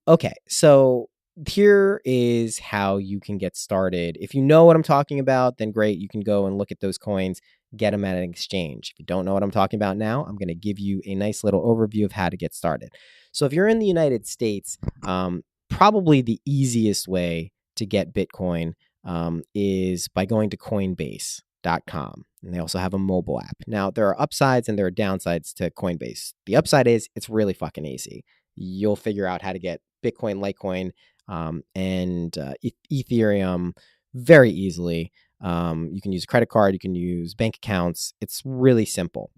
Okay, so here is how you can get started. If you know what I'm talking about, then great. You can go and look at those coins, get them at an exchange. If you don't know what I'm talking about now, I'm going to give you a nice little overview of how to get started. So if you're in the United States, probably the easiest way to get Bitcoin is by going to Coinbase.com. And they also have a mobile app. Now, there are upsides and there are downsides to Coinbase. The upside is it's really fucking easy. You'll figure out how to get Bitcoin, Litecoin, and Ethereum very easily. You can use a credit card. You can use bank accounts. It's really simple.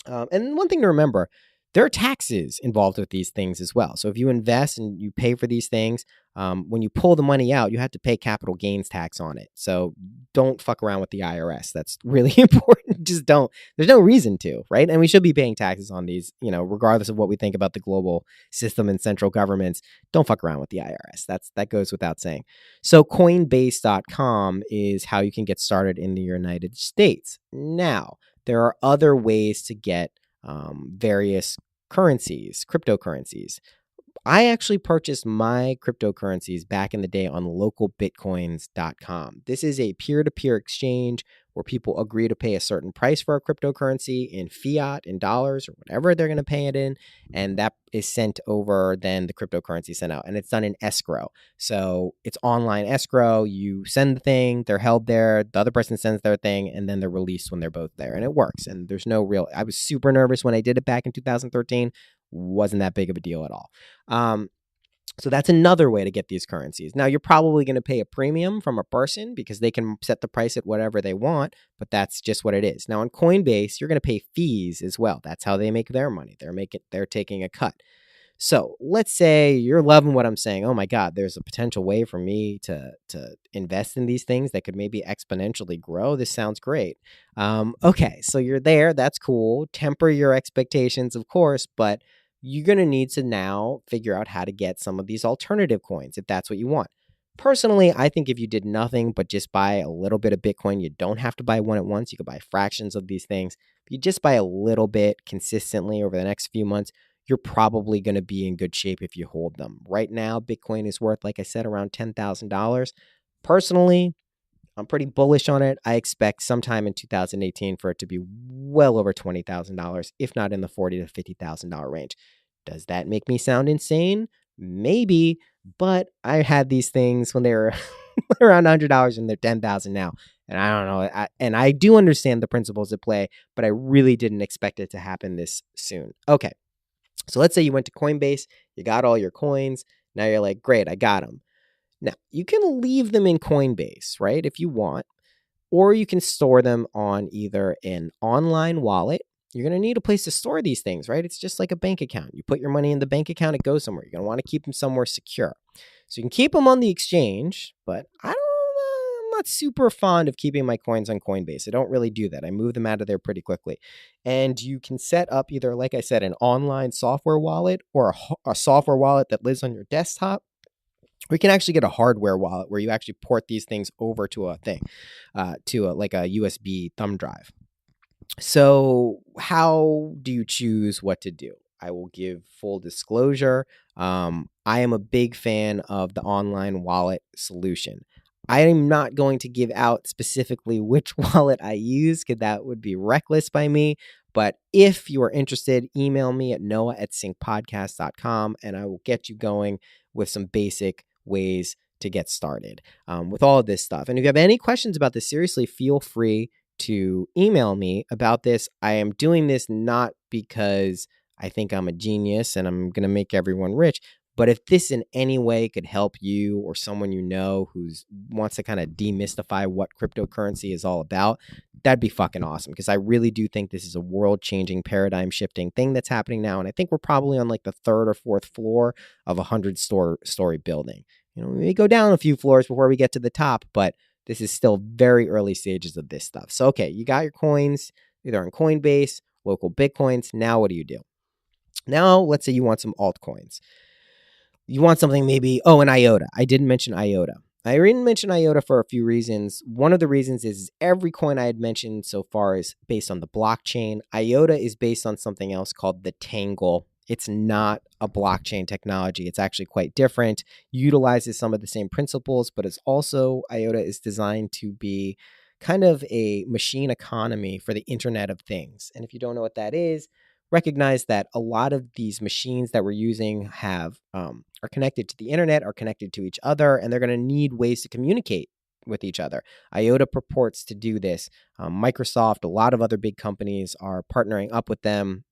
And one thing to remember, there are taxes involved with these things as well. So if you invest and you pay for these things, when you pull the money out, you have to pay capital gains tax on it. So don't fuck around with the IRS. That's really important. Just don't. There's no reason to, right? And we should be paying taxes on these, regardless of what we think about the global system and central governments. Don't fuck around with the IRS. That goes without saying. So Coinbase.com is how you can get started in the United States. Now, there are other ways to get various currencies, cryptocurrencies. I actually purchased my cryptocurrencies back in the day on localbitcoins.com. This is a peer-to-peer exchange where people agree to pay a certain price for a cryptocurrency in fiat, in dollars, or whatever they're going to pay it in. And that is sent over, then the cryptocurrency sent out. And it's done in escrow. So it's online escrow. You send the thing, they're held there. The other person sends their thing, and then they're released when they're both there. And it works. And there's no real, I was super nervous when I did it back in 2013. Wasn't that big of a deal at all. So that's another way to get these currencies. Now, you're probably going to pay a premium from a person because they can set the price at whatever they want, but that's just what it is. Now, on Coinbase, you're going to pay fees as well. That's how they make their money. They're taking a cut. So let's say you're loving what I'm saying. Oh my God, there's a potential way for me to invest in these things that could maybe exponentially grow. This sounds great. Okay, so you're there. That's cool. Temper your expectations, of course, but you're going to need to now figure out how to get some of these alternative coins if that's what you want. Personally, I think if you did nothing but just buy a little bit of Bitcoin, you don't have to buy one at once. You could buy fractions of these things. If you just buy a little bit consistently over the next few months, you're probably going to be in good shape if you hold them. Right now, Bitcoin is worth, like I said, around $10,000. Personally, I'm pretty bullish on it. I expect sometime in 2018 for it to be well over $20,000, if not in the $40,000 to $50,000 range. Does that make me sound insane? Maybe, but I had these things when they were around $100 and they're $10,000 now. And I don't know. And I do understand the principles at play, but I really didn't expect it to happen this soon. Okay. So let's say you went to Coinbase, you got all your coins. Now you're like, great, I got them. Now, you can leave them in Coinbase, right, if you want, or you can store them on either an online wallet. You're going to need a place to store these things, right? It's just like a bank account. You put your money in the bank account, it goes somewhere. You're going to want to keep them somewhere secure. So you can keep them on the exchange, but I'm not super fond of keeping my coins on Coinbase. I don't really do that. I move them out of there pretty quickly. And you can set up either, like I said, an online software wallet or a software wallet that lives on your desktop. Or you can actually get a hardware wallet where you actually port these things over to a thing, like a USB thumb drive. So how do you choose what to do? I will give full disclosure. I am a big fan of the online wallet solution. I am not going to give out specifically which wallet I use because that would be reckless by me. But if you are interested, email me at noah@syncpodcast.com and I will get you going with some basic ways to get started with all of this stuff. And if you have any questions about this, seriously, feel free to email me about this. I am doing this not because I think I'm a genius and I'm going to make everyone rich, but if this in any way could help you or someone you know who wants to kind of demystify what cryptocurrency is all about, that'd be fucking awesome, because I really do think this is a world-changing, paradigm-shifting thing that's happening now, and I think we're probably on like the third or fourth floor of a 100-story building. We may go down a few floors before we get to the top, but this is still very early stages of this stuff. So, okay, you got your coins either on Coinbase, local Bitcoins. Now what do? Now, let's say you want some altcoins. You want something maybe, an IOTA. I didn't mention IOTA. I didn't mention IOTA for a few reasons. One of the reasons is every coin I had mentioned so far is based on the blockchain. IOTA is based on something else called the Tangle. It's not a blockchain technology. It's actually quite different, utilizes some of the same principles, but it's also, IOTA is designed to be kind of a machine economy for the Internet of Things. And if you don't know what that is, recognize that a lot of these machines that we're using are connected to the internet, are connected to each other, and they're going to need ways to communicate with each other. IOTA purports to do this. Microsoft, a lot of other big companies are partnering up with them.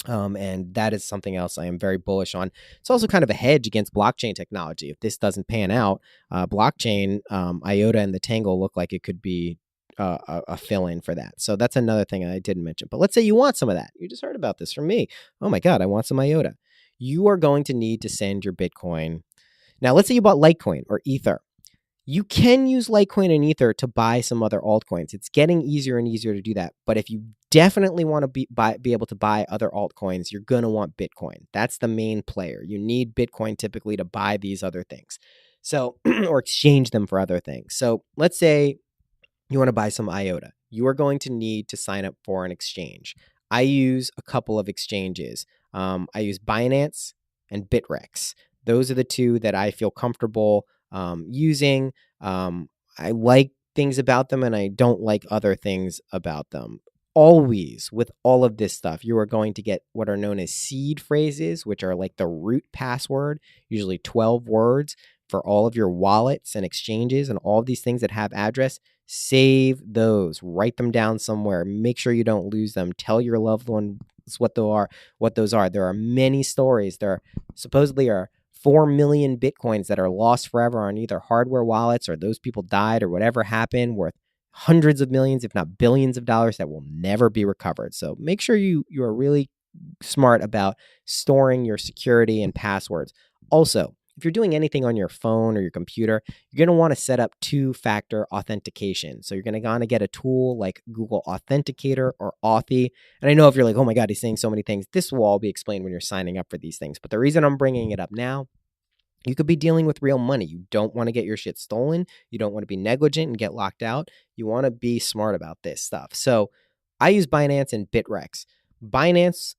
And that is something else I am very bullish on. It's also kind of a hedge against blockchain technology. If this doesn't pan out, blockchain, IOTA and the Tangle look like it could be a fill-in for that. So that's another thing I didn't mention. But let's say you want some of that. You just heard about this from me. Oh my God, I want some IOTA. You are going to need to send your Bitcoin. Now, let's say you bought Litecoin or Ether. You can use Litecoin and Ether to buy some other altcoins. It's getting easier and easier to do that. But if you definitely want to be able to buy other altcoins, you're going to want Bitcoin. That's the main player. You need Bitcoin typically to buy these other things. So, or exchange them for other things. So let's say you want to buy some IOTA. You are going to need to sign up for an exchange. I use a couple of exchanges. I use Binance and Bitrex. Those are the two that I feel comfortable using. I like things about them and I don't like other things about them. Always, with all of this stuff, you are going to get what are known as seed phrases, which are like the root password, usually 12 words for all of your wallets and exchanges and all of these things that have address. Save those, write them down somewhere, make sure you don't lose them. Tell your loved ones what those are. There are many stories. There supposedly are 4 million Bitcoins that are lost forever on either hardware wallets or those people died or whatever happened, worth hundreds of millions, if not billions of dollars that will never be recovered. So make sure you are really smart about storing your security and passwords. Also, if you're doing anything on your phone or your computer, you're going to want to set up two-factor authentication. So you're going to want to get a tool like Google Authenticator or Authy. And I know if you're like, oh my God, he's saying so many things, this will all be explained when you're signing up for these things. But the reason I'm bringing it up now, you could be dealing with real money. You don't want to get your shit stolen. You don't want to be negligent and get locked out. You want to be smart about this stuff. So I use Binance and Bitrex. Binance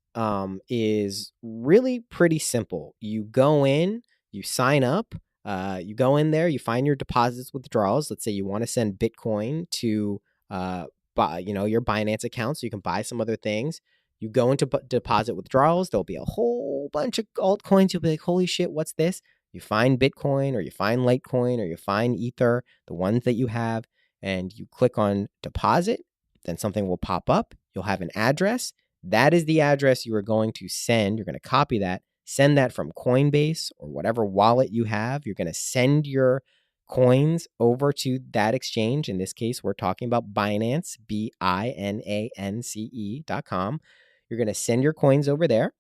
is really pretty simple. You go in, you sign up, you go in there, you find your deposits, withdrawals. Let's say you want to send Bitcoin to your Binance account so you can buy some other things. You go into deposit withdrawals. There'll be a whole bunch of altcoins. You'll be like, holy shit, what's this? You find Bitcoin or you find Litecoin or you find Ether, the ones that you have, and you click on deposit. Then something will pop up. You'll have an address. That is the address you are going to send. You're going to copy that, send that from Coinbase or whatever wallet you have. You're going to send your coins over to that exchange. In this case, we're talking about Binance, BINANCE.com. You're going to send your coins over there,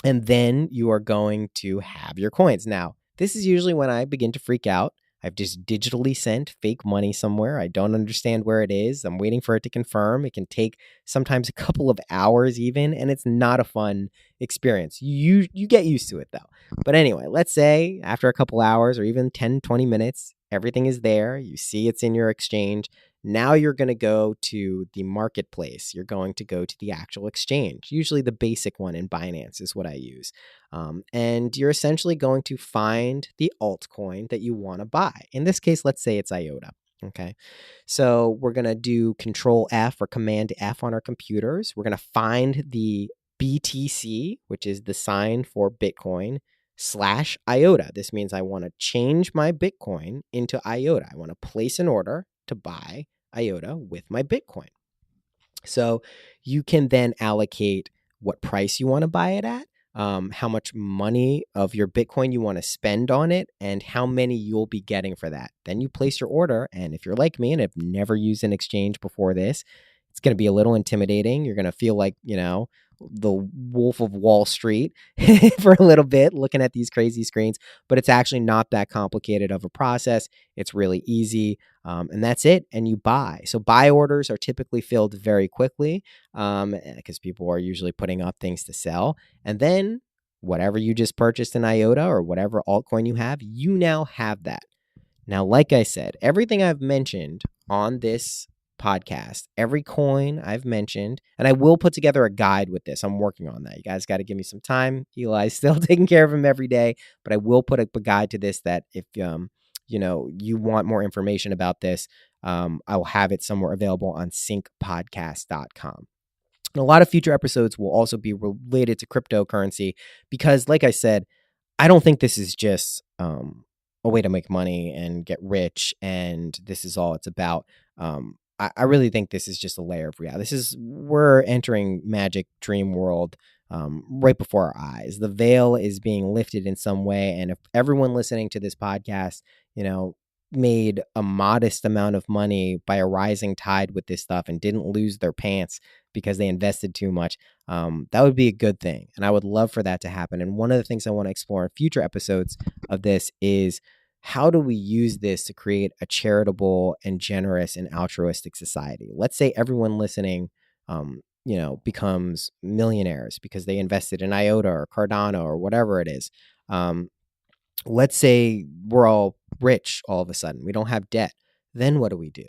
and then you are going to have your coins. Now, This is usually when I begin to freak out. I've just digitally sent fake money somewhere. I don't understand where it is. I'm waiting for it to confirm. It can take sometimes a couple of hours even, and it's not a fun experience. You get used to it though. But anyway, let's say after a couple hours or even 10, 20 minutes, everything is there. You see it's in your exchange. Now you're going to go to the marketplace. You're going to go to the actual exchange. Usually the basic one in Binance is what I use. And you're essentially going to find the altcoin that you want to buy. In this case, let's say it's IOTA. Okay. So we're going to do Control F or Command F on our computers. We're going to find the BTC, which is the sign for Bitcoin, /IOTA. This means I want to change my Bitcoin into IOTA. I want to place an order to buy IOTA with my Bitcoin. So you can then allocate what price you want to buy it at, how much money of your Bitcoin you want to spend on it, and how many you'll be getting for that. Then you place your order. And if you're like me and have never used an exchange before this, it's going to be a little intimidating. You're going to feel like, the Wolf of Wall Street for a little bit looking at these crazy screens, but it's actually not that complicated of a process. It's really easy. And that's it. And you buy. So buy orders are typically filled very quickly because people are usually putting up things to sell. And then whatever you just purchased in IOTA or whatever altcoin you have, you now have that. Now, like I said, everything I've mentioned on this podcast, every coin I've mentioned, and I will put together a guide with this. I'm working on that. You guys got to give me some time. Eli's still taking care of him every day, but I will put a guide to this that if you want more information about this, I will have it somewhere available on syncpodcast.com. And a lot of future episodes will also be related to cryptocurrency because, like I said, I don't think this is just a way to make money and get rich, and this is all it's about. I really think this is just a layer of reality. We're entering magic dream world right before our eyes. The veil is being lifted in some way. And if everyone listening to this podcast, made a modest amount of money by a rising tide with this stuff and didn't lose their pants because they invested too much, that would be a good thing. And I would love for that to happen. And one of the things I want to explore in future episodes of this is how do we use this to create a charitable and generous and altruistic society? Let's say everyone listening, becomes millionaires because they invested in IOTA or Cardano or whatever it is. Let's say we're all rich all of a sudden. We don't have debt. Then what do we do?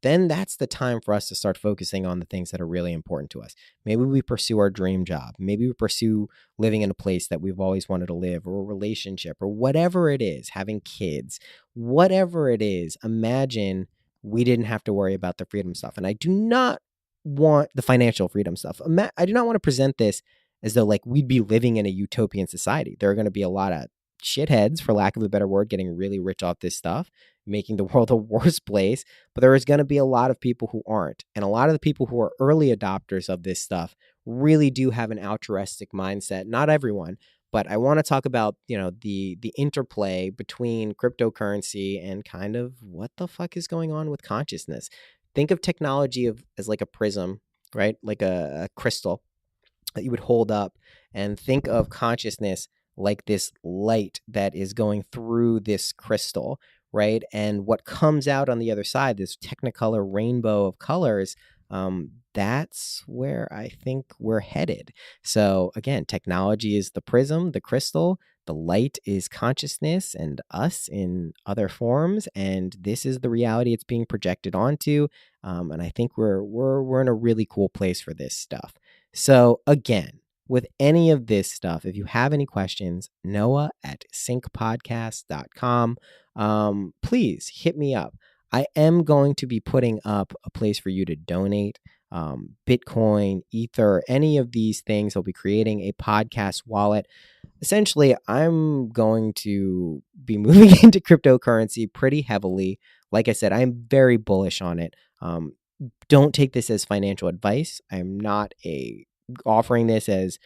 Then that's the time for us to start focusing on the things that are really important to us. Maybe we pursue our dream job. Maybe we pursue living in a place that we've always wanted to live, or a relationship, or whatever it is, having kids, whatever it is. Imagine we didn't have to worry about the freedom stuff. And I do not want the financial freedom stuff. I do not want to present this as though like we'd be living in a utopian society. There are going to be a lot of shitheads, for lack of a better word, getting really rich off this stuff, making the world a worse place. But there is going to be a lot of people who aren't. And a lot of the people who are early adopters of this stuff really do have an altruistic mindset. Not everyone, but I want to talk about, the interplay between cryptocurrency and kind of what the fuck is going on with consciousness. Think of technology as like a prism, right? Like a crystal that you would hold up, and think of consciousness like this light that is going through this crystal, right? And what comes out on the other side, this technicolor rainbow of colors, that's where I think we're headed. So again, technology is the prism, the crystal, the light is consciousness and us in other forms, and this is the reality it's being projected onto. And I think we're in a really cool place for this stuff. So again, with any of this stuff, if you have any questions, noah@syncpodcast.com. Please hit me up. I am going to be putting up a place for you to donate. Bitcoin, Ether, any of these things. I'll be creating a podcast wallet. Essentially, I'm going to be moving into cryptocurrency pretty heavily. Like I said, I'm very bullish on it. Don't take this as financial advice. I'm not offering this as,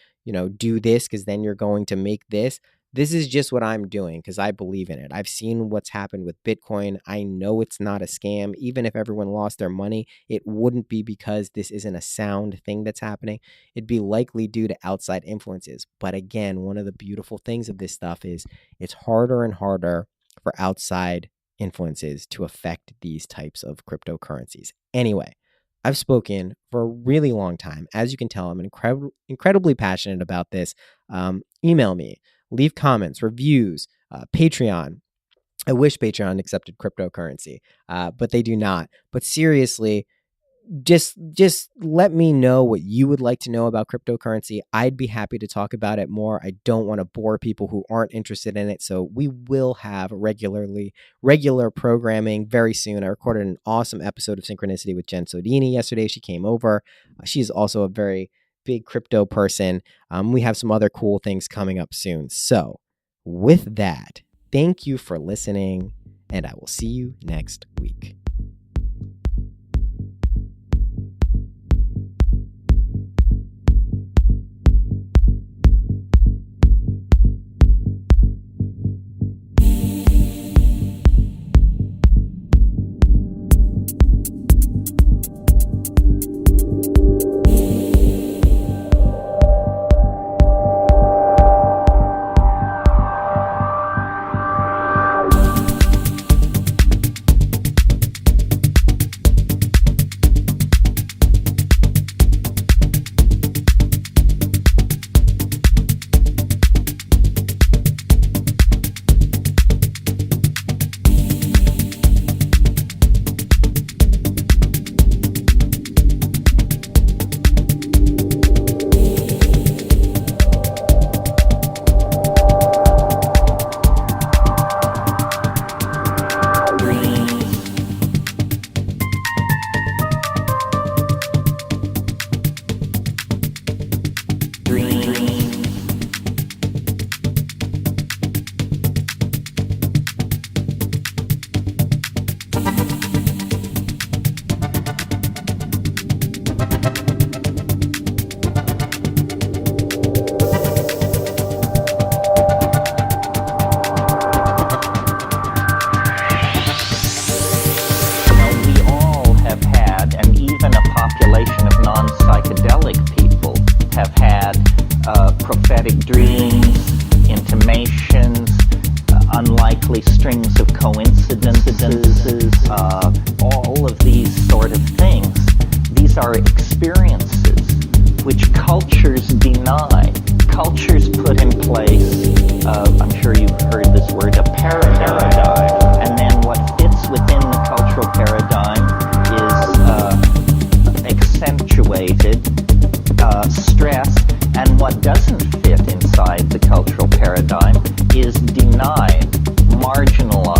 do this because then you're going to make this. This is just what I'm doing because I believe in it. I've seen what's happened with Bitcoin. I know it's not a scam. Even if everyone lost their money, it wouldn't be because this isn't a sound thing that's happening. It'd be likely due to outside influences. But again, one of the beautiful things of this stuff is it's harder and harder for outside influences to affect these types of cryptocurrencies. Anyway, I've spoken for a really long time. As you can tell, I'm incredibly passionate about this. Email me. Leave comments, reviews, Patreon. I wish Patreon accepted cryptocurrency, but they do not. But seriously, just let me know what you would like to know about cryptocurrency. I'd be happy to talk about it more. I don't want to bore people who aren't interested in it. So we will have regular programming very soon. I recorded an awesome episode of Synchronicity with Jen Sodini yesterday. She came over. She's also a very big crypto person. We have some other cool things coming up soon. So with that, thank you for listening, and I will see you next week. prophetic dreams, intimations, unlikely strings of coincidences, all of these sort of things. These are experiences which cultures deny. Cultures put in place, I'm sure you've heard this word, a paradigm. And then what fits within the cultural paradigm is accentuated, stressed, and what doesn't fit inside the cultural paradigm is denied, marginalized.